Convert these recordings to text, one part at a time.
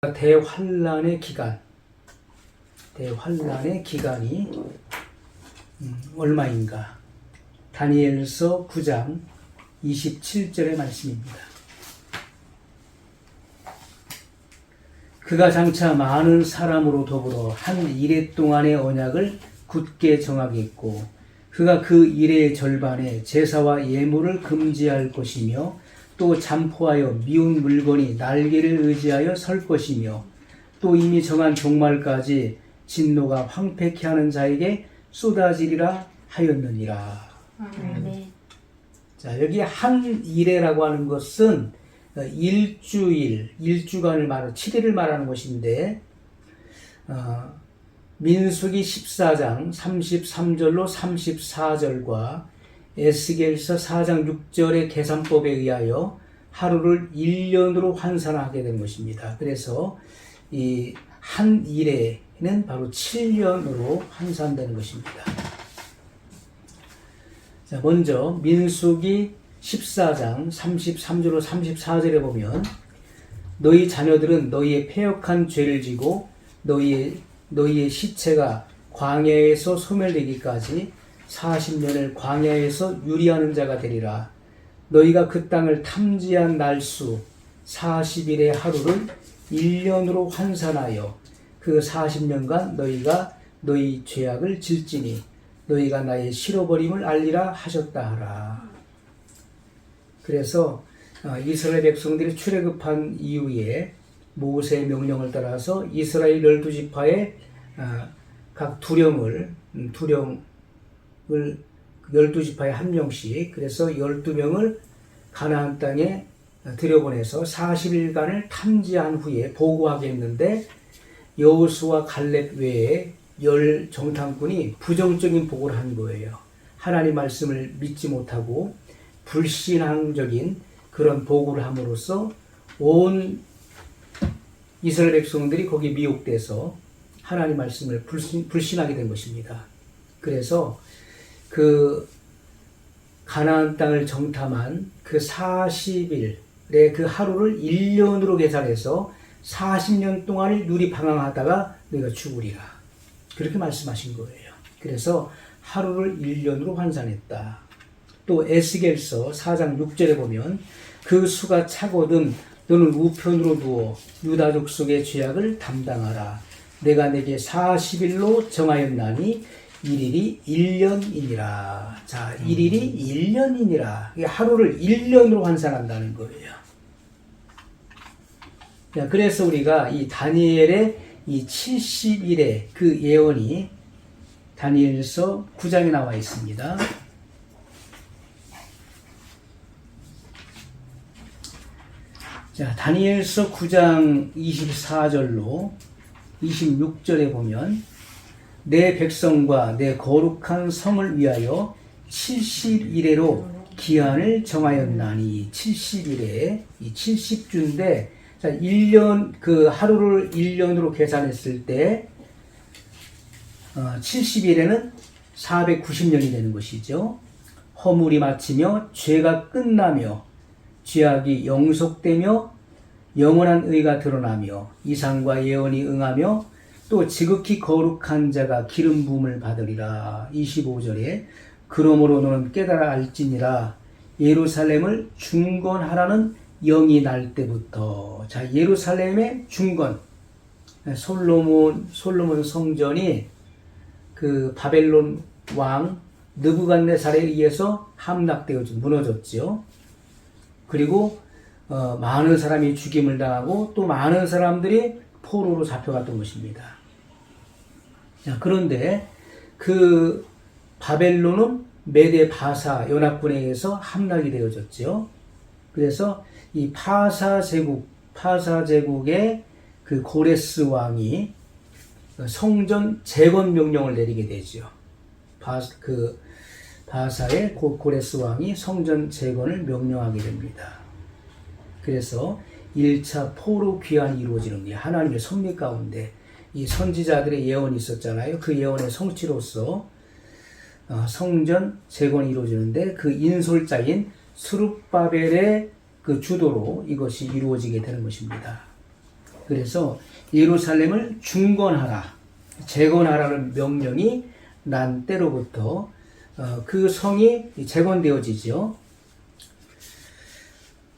대환란의 기간이 얼마인가? 다니엘서 9장 27절의 말씀입니다. 그가 장차 많은 사람으로 더불어 한 이레 동안의 언약을 굳게 정하겠고, 그가 그 이레의 절반에 제사와 예물을 금지할 것이며, 또 잠포하여 미운 물건이 날개를 의지하여 설 것이며, 또 이미 정한 종말까지 진노가 황폐케 하는 자에게 쏟아지리라 하였느니라. 자, 여기 한 이레라고 하는 것은 일주간을 말하는 7일을 말하는 것인데, 민수기 14장 33절로 34절과 에스겔서 4장 6절의 계산법에 의하여 하루를 1년으로 환산하게 된 것입니다. 그래서 이 한 일에는 바로 7년으로 환산되는 것입니다. 자, 먼저 민수기 14장 33절로 34절에 보면, 너희 자녀들은 너희의 패역한 죄를 지고 너희의 시체가 광야에서 소멸되기까지 40년을 광야에서 유리하는 자가 되리라. 너희가 그 땅을 탐지한 날수 40일의 하루를 1년으로 환산하여 그 40년간 너희가 너희 죄악을 질지니 너희가 나의 실어버림을 알리라 하셨다 하라. 그래서 이스라엘 백성들이 출애굽한 이후에 모세의 명령을 따라서 이스라엘 12지파의 각 두령을 12지파에 한 명씩, 그래서 12명을 가나안 땅에 들여보내서 40일간을 탐지한 후에 보고하게 했는데, 여호수아 갈렙 외에 10 정탐꾼이 부정적인 보고를 한 거예요. 하나님 말씀을 믿지 못하고 불신앙적인 그런 보고를 함으로써 온 이스라엘 백성들이 거기에 미혹돼서 하나님 말씀을 불신하게 된 것입니다. 그래서 그 가나안 땅을 정탐한 그 40일의 그 하루를 1년으로 계산해서 40년 동안을 누리 방황하다가 너희가 죽으리라, 그렇게 말씀하신 거예요. 그래서 하루를 1년으로 환산했다. 또 에스겔서 4장 6절에 보면, 그 수가 차거든 너는 우편으로 누워 유다 족속의 죄악을 담당하라. 내가 내게 40일로 정하였나니 일일이 1년이니라. 자, 일일이 1년이니라. 하루를 1년으로 환산한다는 거예요. 자, 그래서 우리가 이 다니엘의 이 70일의 그 예언이 다니엘서 9장에 나와 있습니다. 자, 다니엘서 9장 24절로 26절에 보면, 내 백성과 내 거룩한 성을 위하여 70일에로 기한을 정하였나니, 70일에 이 70주인데, 자, 1년, 그 하루를 1년으로 계산했을 때 70일에는 490년이 되는 것이죠. 허물이 마치며 죄가 끝나며 죄악이 영속되며 영원한 의가 드러나며 이상과 예언이 응하며 또 지극히 거룩한 자가 기름 부음을 받으리라. 25절에 그러므로 너는 깨달아 알지니라. 예루살렘을 중건하라는 영이 날 때부터. 자, 예루살렘의 중건, 솔로몬 성전이 그 바벨론 왕 느부갓네살에 의해서 함락되어 무너졌죠. 그리고 많은 사람이 죽임을 당하고 또 많은 사람들이 포로로 잡혀갔던 것입니다. 자, 그런데 그 바벨론은 메데 바사 연합군에 의해서 함락이 되어졌죠. 그래서 이 파사 제국의 그 고레스 왕이 성전 재건 명령을 내리게 되죠. 바사의 고레스 왕이 성전 재건을 명령하게 됩니다. 그래서 1차 포로 귀환이 이루어지는 게 하나님의 섭리 가운데 이 선지자들의 예언이 있었잖아요. 그 예언의 성취로서 성전 재건이 이루어지는데, 그 인솔자인 스룹바벨의 그 주도로 이것이 이루어지게 되는 것입니다. 그래서 예루살렘을 중건하라, 재건하라는 명령이 난 때로부터 그 성이 재건되어지죠.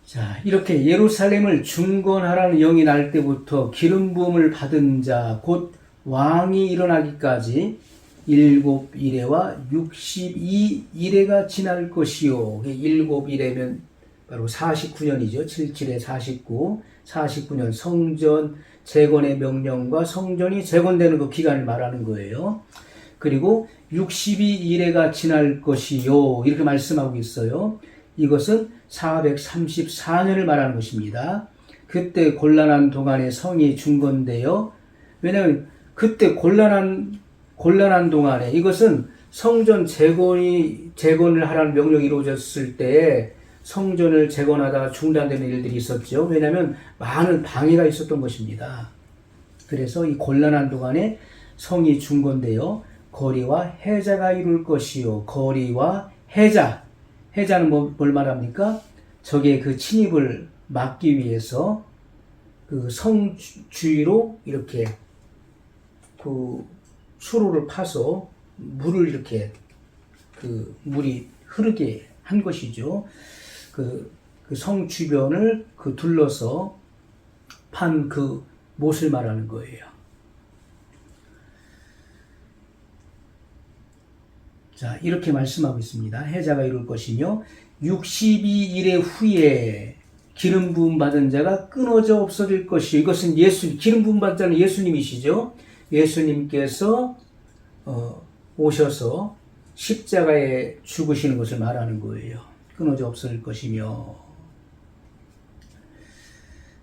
자, 이렇게 예루살렘을 중건하라는 영이 날 때부터 기름 부음을 받은 자, 곧 왕이 일어나기까지 7이레와 62이레가 지날 것이요. 7이레면 바로 49년이죠. 77에 49, 49년 성전 재건의 명령과 성전이 재건되는 그 기간을 말하는 거예요. 그리고 62이레가 지날 것이요. 이렇게 말씀하고 있어요. 이것은 434년을 말하는 것입니다. 그때 곤란한 동안에 성이 중건되어, 왜냐하면 그때 곤란한 동안에, 이것은 성전 재건을 하라는 명령이 이루어졌을 때 성전을 재건하다가 중단되는 일들이 있었죠. 왜냐하면 많은 방해가 있었던 것입니다. 그래서 이 곤란한 동안에 성이 중건되어 거리와 해자가 이룰 것이요. 거리와 해자는 뭘 말합니까? 적의 그 침입을 막기 위해서 그 성 주위로 이렇게 그 수로를 파서 물을 이렇게 그 물이 흐르게 한 것이죠. 그 성 주변을 둘러서 판 그 못을 말하는 거예요. 자, 이렇게 말씀하고 있습니다. 해자가 이룰 것이며 62일의 후에 기름 부음 받은 자가 끊어져 없어질 것이, 이것은 기름 부음 받은 자는 예수님이시죠. 예수님께서 오셔서 십자가에 죽으시는 것을 말하는 거예요. 끊어져 없어질 것이며,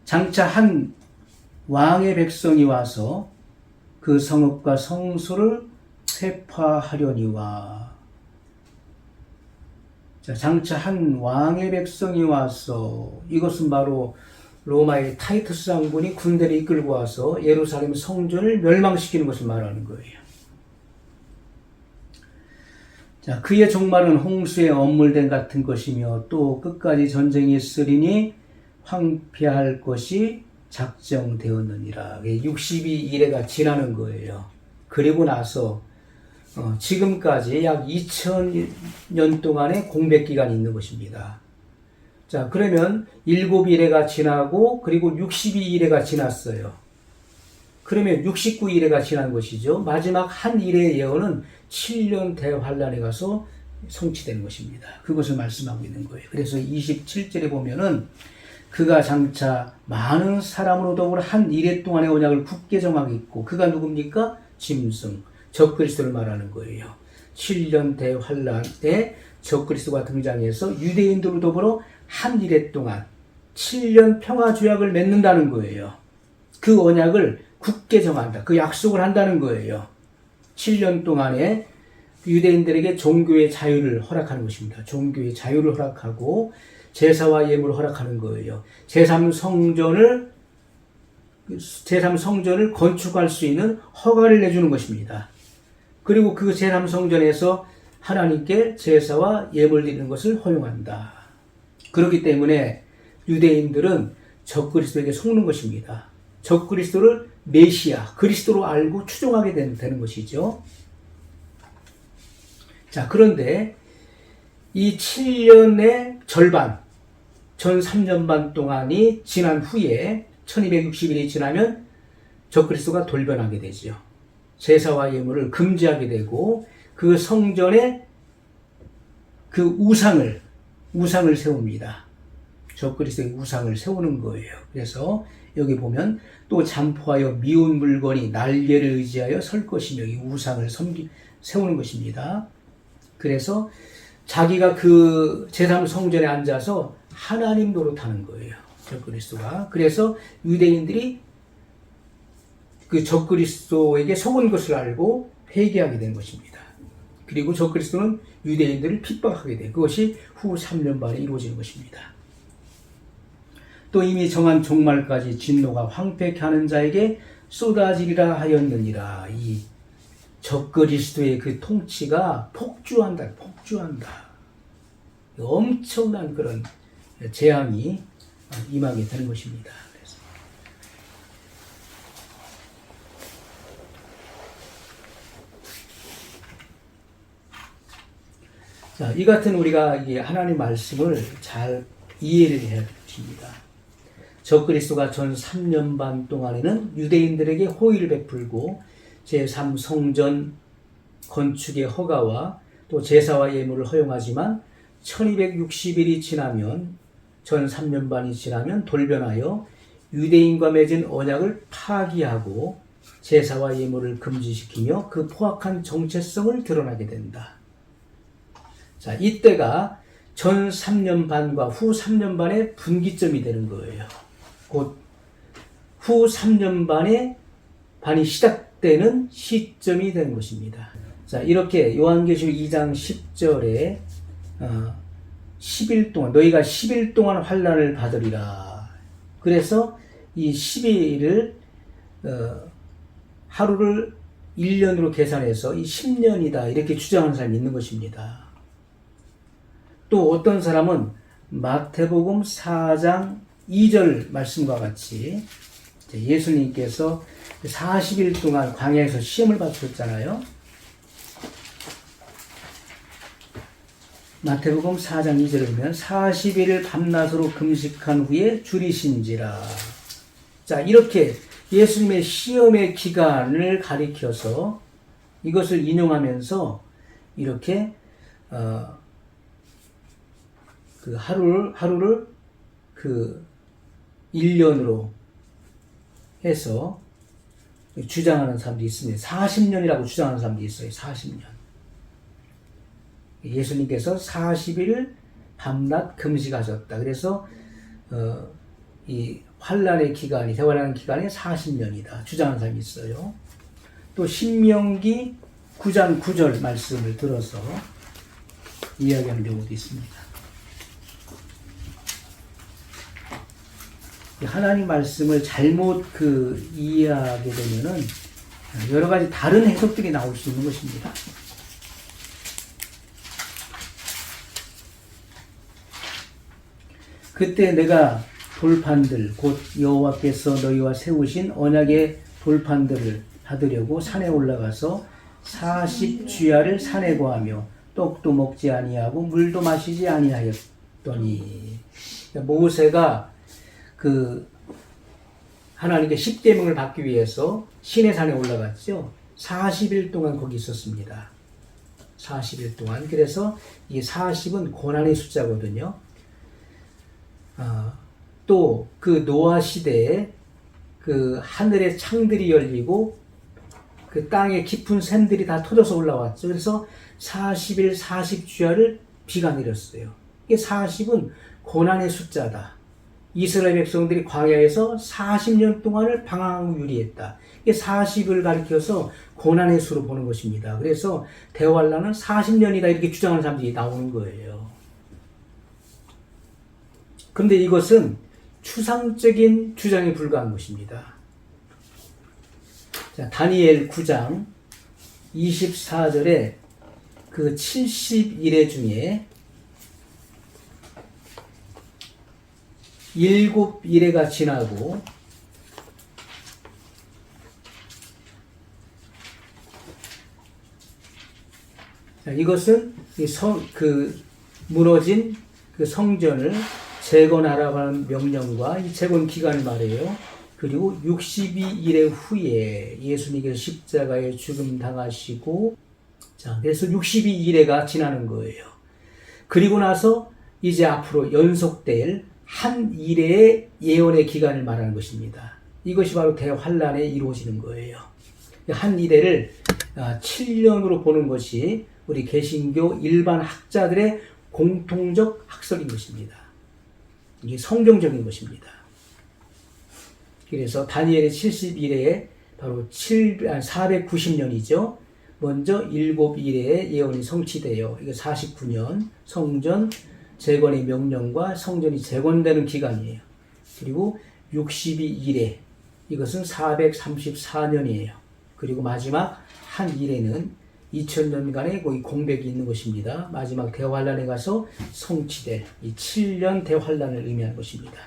장차 한 왕의 백성이 와서 그 성읍과 성소를 회파하려니와. 자, 장차 한 왕의 백성이 와서, 이것은 바로 로마의 타이투스 장군이 군대를 이끌고 와서 예루살렘 성전을 멸망시키는 것을 말하는 거예요. 자, 그의 종말은 홍수에 엄물된 같은 것이며 또 끝까지 전쟁이 있으리니 황폐할 것이 작정되었느니라. 62일에가 지나는 거예요. 그리고 나서 지금까지 약 2000년 동안의 공백기간이 있는 것입니다. 자, 그러면 7일에가 지나고 그리고 62일에가 지났어요. 그러면 69일에가 지난 것이죠. 마지막 한 일의 예언은 7년 대환란에 가서 성취되는 것입니다. 그것을 말씀하고 있는 거예요. 그래서 27절에 보면은 그가 장차 많은 사람으로 더불어 한 일해 동안의 언약을 굳게 정하겠고, 그가 누굽니까? 짐승, 적그리스도를 말하는 거예요. 7년 대환란에 적그리스도가 등장해서 유대인들로 더불어 한 일해 동안 7년 평화조약을 맺는다는 거예요. 그 언약을 굳게 정한다. 그 약속을 한다는 거예요. 7년 동안에 유대인들에게 종교의 자유를 허락하는 것입니다. 종교의 자유를 허락하고 제사와 예물을 허락하는 거예요. 제3성전을 건축할 수 있는 허가를 내주는 것입니다. 그리고 그 제3성전에서 하나님께 제사와 예물 드리는 것을 허용한다. 그렇기 때문에 유대인들은 적그리스도에게 속는 것입니다. 적그리스도를 메시아, 그리스도로 알고 추종하게 되는 것이죠. 자, 그런데 이 7년의 절반, 전 3년 반 동안이 지난 후에 1260일이 지나면 적그리스도가 돌변하게 되죠. 제사와 예물을 금지하게 되고 그 성전에 그 우상을 세웁니다. 적그리스도의 우상을 세우는 거예요. 그래서 여기 보면 또 잠포하여 미운 물건이 날개를 의지하여 설 것이며, 이 우상을 세우는 것입니다. 그래서 자기가 그 제3성전에 앉아서 하나님 노릇하는 거예요. 적그리스도가. 그래서 유대인들이 그 적그리스도에게 속은 것을 알고 회개하게 된 것입니다. 그리고 적그리스도는 유대인들을 핍박하게 돼. 그것이 후 3년 반에 이루어지는 것입니다. 또 이미 정한 종말까지 진노가 황폐케 하는 자에게 쏟아지리라 하였느니라. 이 적그리스도의 그 통치가 폭주한다. 엄청난 그런 재앙이 임하게 되는 것입니다. 자, 이 같은 우리가 이 하나님 말씀을 잘 이해를 해야 됩니다. 적그리스도가 전 3년 반 동안에는 유대인들에게 호의를 베풀고 제3성전 건축의 허가와 또 제사와 예물을 허용하지만 1260일이 지나면 전 3년 반이 지나면 돌변하여 유대인과 맺은 언약을 파기하고 제사와 예물을 금지시키며 그 포악한 정체성을 드러나게 된다. 자, 이때가 전 3년 반과 후 3년 반의 분기점이 되는 거예요. 곧 후 3년 반이 시작되는 시점이 되는 것입니다. 자, 이렇게 요한계시록 2장 10절에 10일 동안 너희가 10일 동안 환난을 받으리라. 그래서 이 10일을 하루를 1년으로 계산해서 이 10년이다 이렇게 주장하는 사람이 있는 것입니다. 또 어떤 사람은 마태복음 4장 2절 말씀과 같이 예수님께서 40일 동안 광야에서 시험을 받으셨잖아요. 마태복음 4장 2절을 보면 40일을 밤낮으로 금식한 후에 줄이신지라. 자, 이렇게 예수님의 시험의 기간을 가리켜서 이것을 인용하면서 이렇게 그 하루를 그 1년으로 해서 주장하는 사람들이 있습니다. 40년이라고 주장하는 사람들이 있어요. 40년. 예수님께서 40일 밤낮 금식하셨다. 그래서 이 환란의 기간이 대환란 기간이 40년이다. 주장하는 사람이 있어요. 또 신명기 9장 9절 말씀을 들어서 이야기하는 경우도 있습니다. 하나님 말씀을 잘못 이해하게 되면은 여러 가지 다른 해석들이 나올 수 있는 것입니다. 그때 내가 돌판들 곧 여호와께서 너희와 세우신 언약의 돌판들을 받으려고 산에 올라가서 40주야를 산에 거하며 떡도 먹지 아니하고 물도 마시지 아니하였더니 모세가 하나님께 10계명을 받기 위해서 시내산에 올라갔죠. 40일 동안 거기 있었습니다. 40일 동안. 그래서 이 40은 고난의 숫자거든요. 또 그 노아 시대에 그 하늘의 창들이 열리고 그 땅의 깊은 샘들이 다 터져서 올라왔죠. 그래서 40일 40주야를 비가 내렸어요. 이게 40은 고난의 숫자다. 이스라엘 백성들이 광야에서 40년 동안을 방황하고 유리했다. 이게 40을 가리켜서 고난의 수로 보는 것입니다. 그래서 대환란은 40년이다 이렇게 주장하는 사람들이 나오는 거예요. 그런데 이것은 추상적인 주장에 불과한 것입니다. 자, 다니엘 9장 24절에 그 70일의 중에 7일에가 지나고 자, 이것은 무너진 그 성전을 재건하라는 명령과 이 재건 기간을 말해요. 그리고 62일의 후에 예수님께서 십자가에 죽음 당하시고 자, 그래서 62일에가 지나는 거예요. 그리고 나서 이제 앞으로 연속될 한 일의 예언의 기간을 말하는 것입니다. 이것이 바로 대환란에 이루어지는 거예요. 한 일회를 7년으로 보는 것이 우리 개신교 일반 학자들의 공통적 학설인 것입니다. 이게 성경적인 것입니다. 그래서 다니엘의 70일에 바로 490년이죠. 먼저 7일의 예언이 성취되어 이거 49년 성전 재건의 명령과 성전이 재건되는 기간이에요. 그리고 62일에 이것은 434년이에요. 그리고 마지막 한 일에는 2000년간의 거의 공백이 있는 것입니다. 마지막 대환란에 가서 성취될 이 7년 대환란을 의미하는 것입니다.